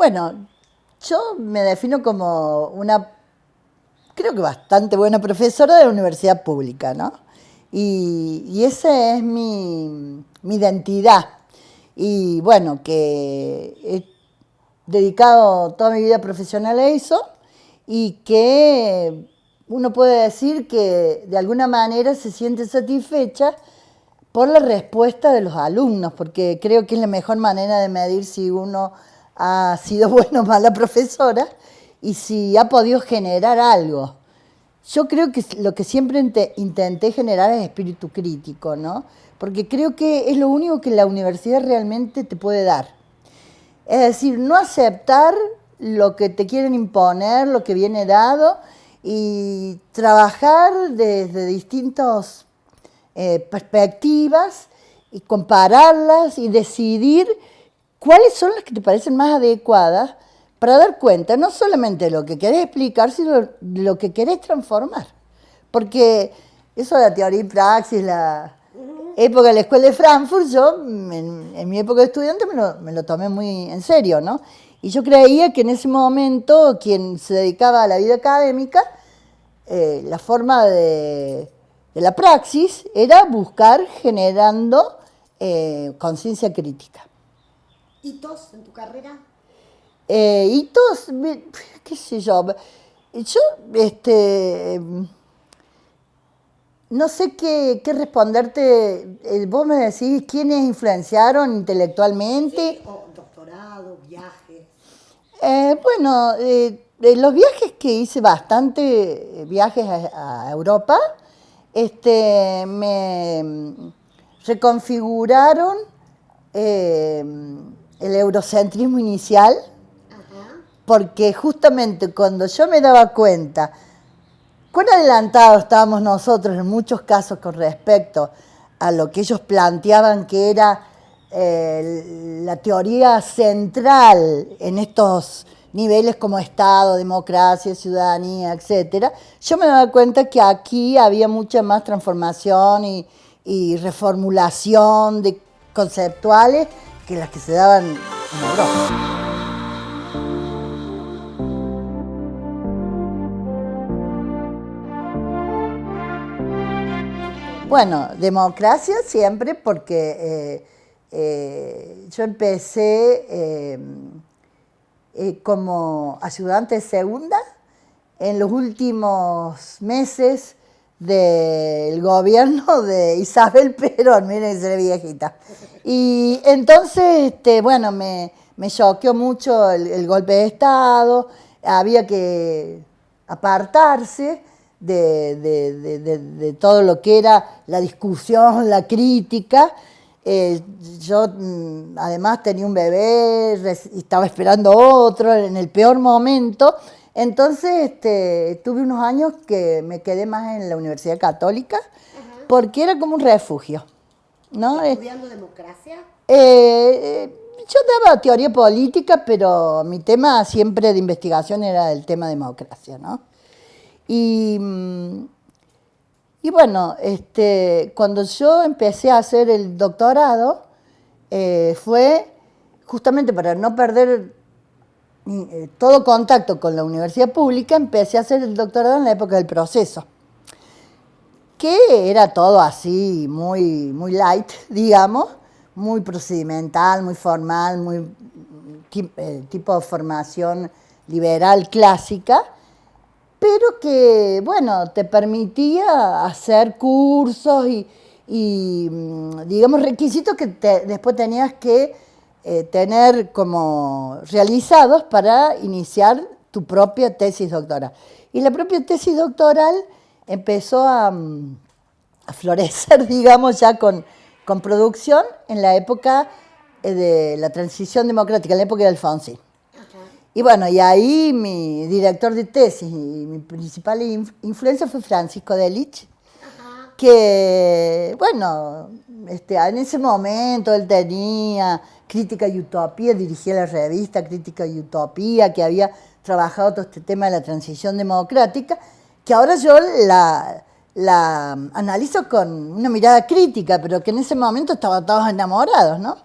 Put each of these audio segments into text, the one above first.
Bueno, yo me defino como una, creo que bastante buena profesora de la universidad pública, ¿no? Y esa es mi identidad. Y bueno, que he dedicado toda mi vida profesional a eso y que uno puede decir que de alguna manera se siente satisfecha por la respuesta de los alumnos, porque creo que es la mejor manera de medir si uno ha sido buena o mala profesora y si ha podido generar algo. Yo creo que lo que siempre intenté generar es espíritu crítico, ¿no? Porque creo que es lo único que la universidad realmente te puede dar. Es decir, no aceptar lo que te quieren imponer, lo que viene dado, y trabajar desde distintas perspectivas y compararlas y decidir cuáles son las que te parecen más adecuadas para dar cuenta no solamente de lo que querés explicar, sino de lo que querés transformar. Porque eso de la teoría y praxis, la época de la escuela de Frankfurt, yo en mi época de estudiante me lo tomé muy en serio, ¿no? Y yo creía que en ese momento quien se dedicaba a la vida académica, la forma de la praxis era buscar generando conciencia crítica. ¿Hitos en tu carrera? Hitos, qué sé yo, no sé qué responderte. Vos me decís quiénes influenciaron intelectualmente. Sí, o doctorado, viajes. Bueno, los viajes que hice bastante, viajes a Europa, me reconfiguraron el eurocentrismo inicial, Ajá. porque justamente cuando yo me daba cuenta cuán adelantados estábamos nosotros en muchos casos con respecto a lo que ellos planteaban que era la teoría central en estos niveles como Estado, democracia, ciudadanía, etcétera, yo me daba cuenta que aquí había mucha más transformación y reformulación de conceptuales que las que se daban en Europa. Bueno, democracia siempre porque yo empecé como ayudante de segunda en los últimos meses del gobierno de Isabel Perón, miren, seré viejita. Y entonces, bueno, me choqueó mucho el golpe de Estado, había que apartarse de todo lo que era la discusión, la crítica. Yo además tenía un bebé y estaba esperando otro en el peor momento. Entonces tuve unos años que me quedé más en la Universidad Católica. Ajá. Porque era como un refugio, ¿no? ¿Estudiando democracia? Yo daba teoría política, pero mi tema siempre de investigación era el tema democracia, ¿no? Y bueno, cuando yo empecé a hacer el doctorado, fue justamente para no perder todo contacto con la universidad pública, empecé a hacer el doctorado en la época del proceso, que era todo así, muy, muy light, digamos, muy procedimental, muy formal, muy tipo de formación liberal clásica, pero que, bueno, te permitía hacer cursos y digamos, requisitos que después tenías que tener como realizados para iniciar tu propia tesis doctoral. Y la propia tesis doctoral empezó a florecer, digamos, ya con producción en la época de la transición democrática, en la época de Alfonsín. Y bueno, y ahí mi director de tesis y mi principal influencia fue Francisco Delitzsch, que, bueno, en ese momento él tenía Crítica y Utopía, dirigía la revista Crítica y Utopía, que había trabajado todo este tema de la transición democrática, que ahora yo la analizo con una mirada crítica, pero que en ese momento estaban todos enamorados, ¿no?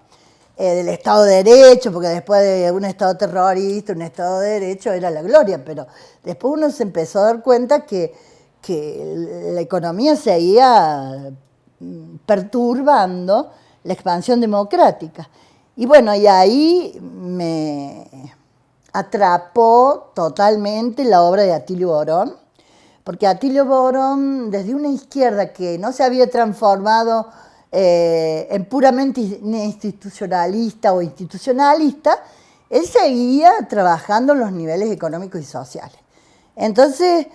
del Estado de Derecho, porque después de un Estado terrorista, un Estado de Derecho era la gloria, pero después uno se empezó a dar cuenta que la economía seguía perturbando la expansión democrática. Y bueno, y ahí me atrapó totalmente la obra de Atilio Borón, porque Atilio Borón, desde una izquierda que no se había transformado en puramente institucionalista o institucionalista, él seguía trabajando en los niveles económicos y sociales. Entonces,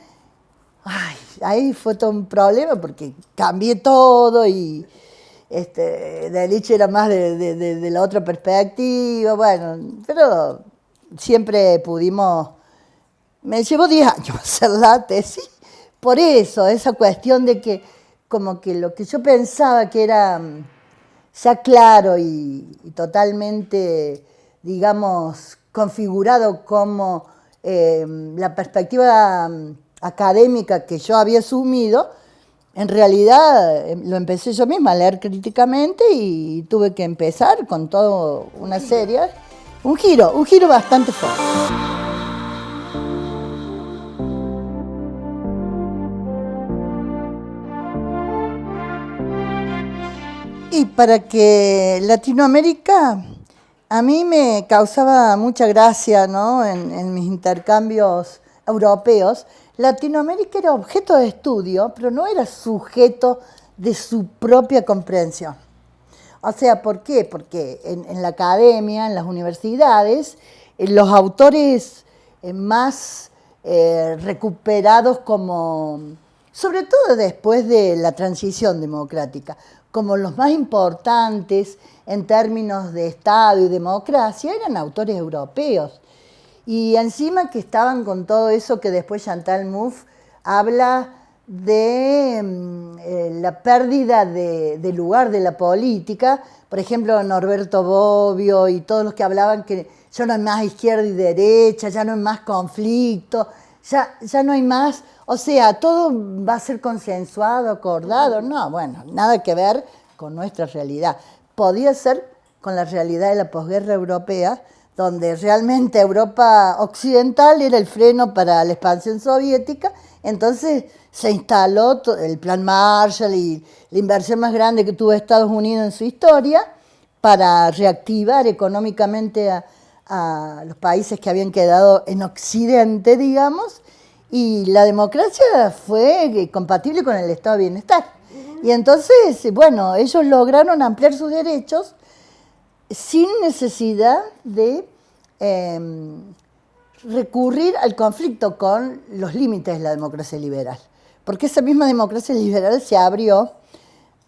ahí fue todo un problema porque cambié todo y Delitzsch era más de la otra perspectiva, bueno, pero siempre pudimos. Me llevó 10 años hacer la tesis, por eso, esa cuestión de que como que lo que yo pensaba que era ya claro y totalmente, digamos, configurado como la perspectiva académica que yo había asumido, en realidad lo empecé yo misma a leer críticamente y tuve que empezar con toda una serie, un giro bastante fuerte. Y para que Latinoamérica a mí me causaba mucha gracia, ¿no? En mis intercambios europeos, Latinoamérica era objeto de estudio, pero no era sujeto de su propia comprensión. O sea, ¿por qué? Porque en la academia, en las universidades, los autores más recuperados como, sobre todo después de la transición democrática, como los más importantes en términos de Estado y democracia, eran autores europeos. Y encima que estaban con todo eso que después Chantal Mouffe habla de la pérdida de lugar de la política. Por ejemplo, Norberto Bobbio y todos los que hablaban que ya no hay más izquierda y derecha, ya no hay más conflicto, ya no hay más. O sea, todo va a ser consensuado, acordado. No, bueno, nada que ver con nuestra realidad. Podía ser con la realidad de la posguerra europea, donde realmente Europa occidental era el freno para la expansión soviética, entonces se instaló el Plan Marshall y la inversión más grande que tuvo Estados Unidos en su historia para reactivar económicamente a los países que habían quedado en Occidente, digamos, y la democracia fue compatible con el estado de bienestar. Y entonces, bueno, ellos lograron ampliar sus derechos sin necesidad de recurrir al conflicto con los límites de la democracia liberal. Porque esa misma democracia liberal se abrió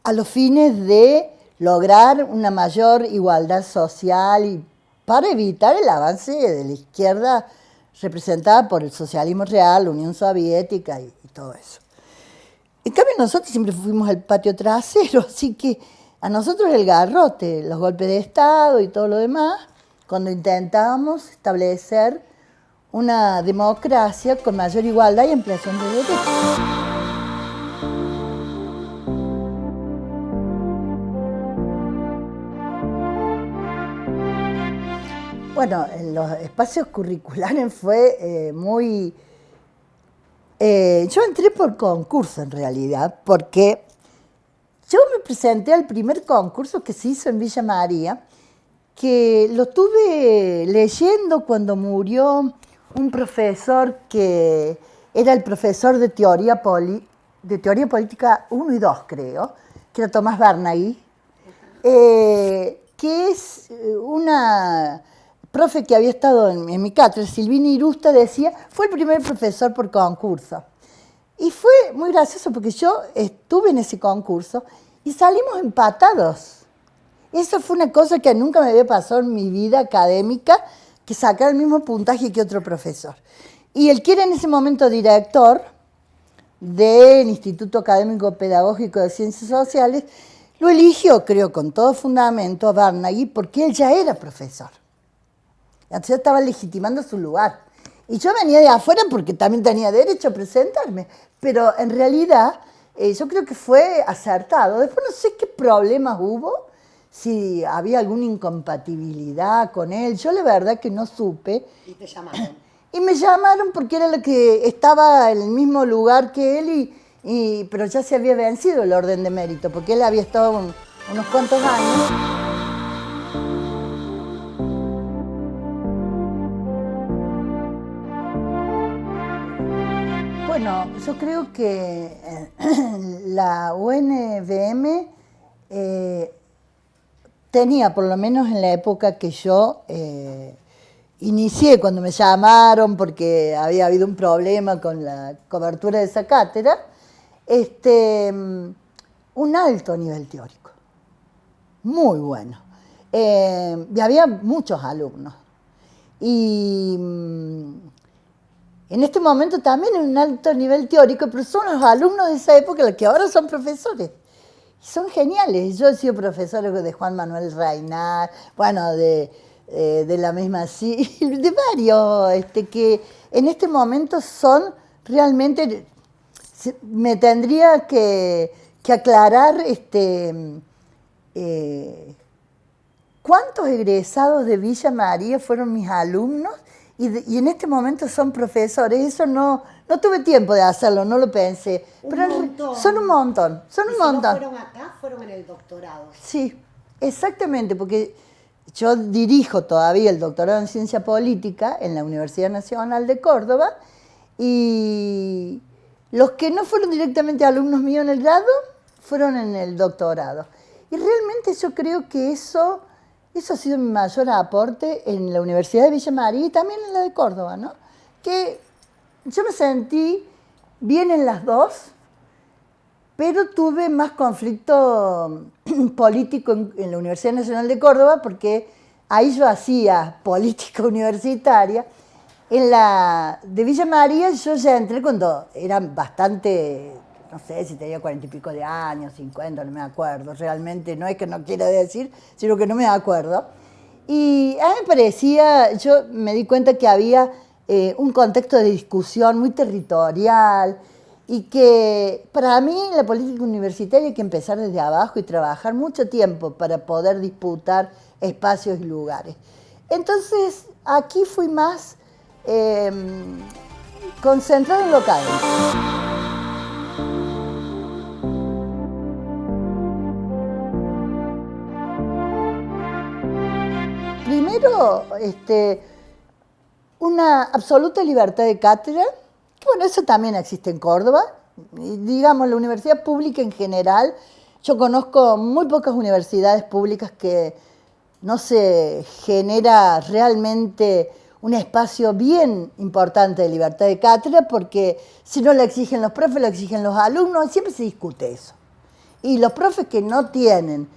a los fines de lograr una mayor igualdad social y para evitar el avance de la izquierda representada por el socialismo real, la Unión Soviética y todo eso. En cambio, nosotros siempre fuimos el patio trasero, así que a nosotros el garrote, los golpes de Estado y todo lo demás, cuando intentábamos establecer una democracia con mayor igualdad y ampliación de derechos. Bueno, en los espacios curriculares fue muy... yo entré por concurso en realidad, porque yo me presenté al primer concurso que se hizo en Villa María, que lo estuve leyendo cuando murió un profesor que era el profesor de teoría política 1 y 2, creo, que era Tomás Bernaghi, que es una profe que había estado en mi cátedra, Silvina Irusta, decía, fue el primer profesor por concurso. Y fue muy gracioso porque yo estuve en ese concurso y salimos empatados. Eso fue una cosa que nunca me había pasado en mi vida académica, que sacar el mismo puntaje que otro profesor. Y el que era en ese momento director del Instituto Académico Pedagógico de Ciencias Sociales, lo eligió, creo, con todo fundamento a Bernaghi, porque él ya era profesor. Entonces estaba legitimando su lugar. Y yo venía de afuera porque también tenía derecho a presentarme. Pero en realidad yo creo que fue acertado. Después no sé qué problemas hubo, si había alguna incompatibilidad con él. Yo la verdad que no supe. Y te llamaron. Y me llamaron porque era la que estaba en el mismo lugar que él, pero ya se había vencido el orden de mérito, porque él había estado unos cuantos años. Bueno, yo creo que la UNBM tenía, por lo menos en la época que yo inicié, cuando me llamaron porque había habido un problema con la cobertura de esa cátedra, un alto nivel teórico, muy bueno. Y había muchos alumnos. Y en este momento también en un alto nivel teórico, pero son los alumnos de esa época los que ahora son profesores. Son geniales. Yo he sido profesora de Juan Manuel Reinart, bueno, de la misma, sí, de varios, que en este momento son realmente, me tendría que aclarar cuántos egresados de Villa María fueron mis alumnos y en este momento son profesores. Eso no tuve tiempo de hacerlo, no lo pensé. Pero son un montón, son un montón. Si no fueron acá, fueron en el doctorado. Sí, exactamente, porque yo dirijo todavía el doctorado en Ciencia Política en la Universidad Nacional de Córdoba y los que no fueron directamente alumnos míos en el grado fueron en el doctorado. Y realmente yo creo que eso ha sido mi mayor aporte en la Universidad de Villa María y también en la de Córdoba, ¿no? Que yo me sentí bien en las dos, pero tuve más conflicto político en la Universidad Nacional de Córdoba porque ahí yo hacía política universitaria. En la de Villa María yo ya entré cuando eran bastante, no sé si tenía 40 y pico de años, 50, no me acuerdo. Realmente no es que no quiera decir, sino que no me acuerdo. Y a mí me parecía, yo me di cuenta que había un contexto de discusión muy territorial, y que para mí en la política universitaria hay que empezar desde abajo y trabajar mucho tiempo para poder disputar espacios y lugares. Entonces aquí fui más concentrado en lo académico. Primero, una absoluta libertad de cátedra. Bueno, eso también existe en Córdoba. Y, digamos, la universidad pública en general, yo conozco muy pocas universidades públicas que no se genera realmente un espacio bien importante de libertad de cátedra, porque si no la exigen los profes, la exigen los alumnos, y siempre se discute eso. Y los profes que no tienen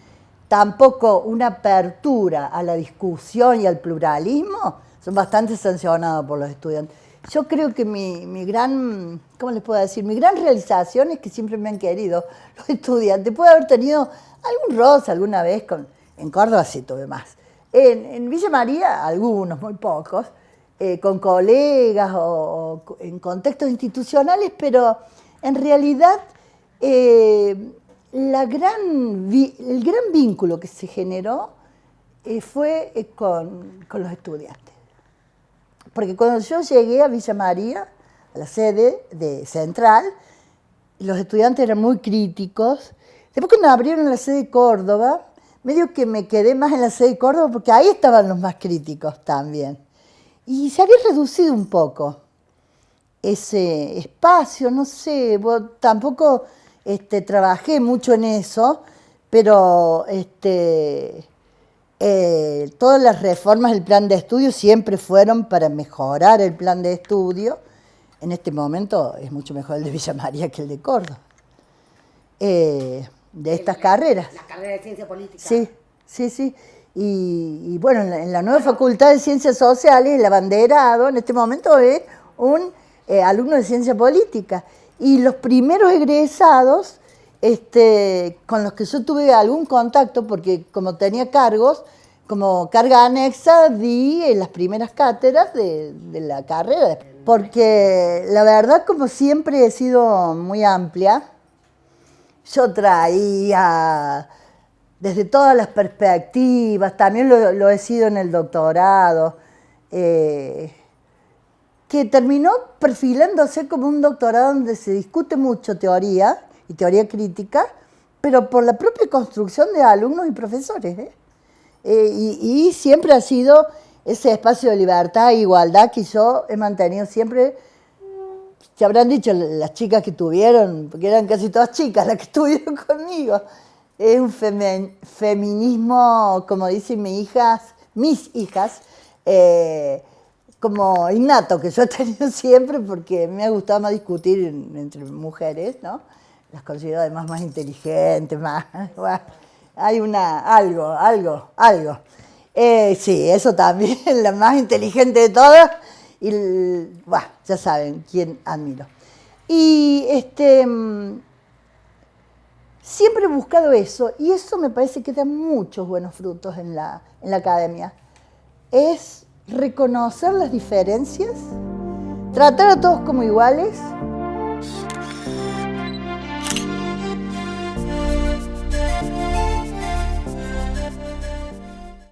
tampoco una apertura a la discusión y al pluralismo son bastante sancionados por los estudiantes. Yo creo que mi gran, ¿cómo les puedo decir? Mi gran realización es que siempre me han querido los estudiantes. Puedo haber tenido algún roce alguna vez, en Córdoba sí tuve más. En Villa María, algunos, muy pocos, con colegas o en contextos institucionales, pero en realidad el gran vínculo que se generó fue con los estudiantes. Porque cuando yo llegué a Villa María, a la sede de Central, los estudiantes eran muy críticos. Después cuando abrieron la sede de Córdoba, medio que me quedé más en la sede de Córdoba porque ahí estaban los más críticos también. Y se había reducido un poco ese espacio, no sé, tampoco trabajé mucho en eso, pero todas las reformas del plan de estudio siempre fueron para mejorar el plan de estudio. En este momento es mucho mejor el de Villa María que el de Córdoba. De estas carreras. La carrera de Ciencia Política. Sí, sí, sí. Y bueno, en la nueva Facultad de Ciencias Sociales, el abanderado en este momento es un alumno de Ciencia Política. Y los primeros egresados con los que yo tuve algún contacto, porque como tenía cargos, como carga anexa, di en las primeras cátedras de la carrera. Porque la verdad, como siempre he sido muy amplia, yo traía desde todas las perspectivas, también lo he sido en el doctorado, que terminó perfilándose como un doctorado donde se discute mucho teoría y teoría crítica, pero por la propia construcción de alumnos y profesores, ¿eh? Y siempre ha sido ese espacio de libertad e igualdad que yo he mantenido siempre. Se habrán dicho las chicas que tuvieron, porque eran casi todas chicas las que estuvieron conmigo. Es un feminismo, como dicen mis hijas, como innato, que yo he tenido siempre, porque me ha gustado más discutir entre mujeres, ¿no? Las considero además más inteligentes, más... Bueno, hay algo. Sí, eso también, la más inteligente de todas. Y, bueno, ya saben quién admiro. Y siempre he buscado eso, y eso me parece que da muchos buenos frutos en la academia. Es reconocer las diferencias, tratar a todos como iguales,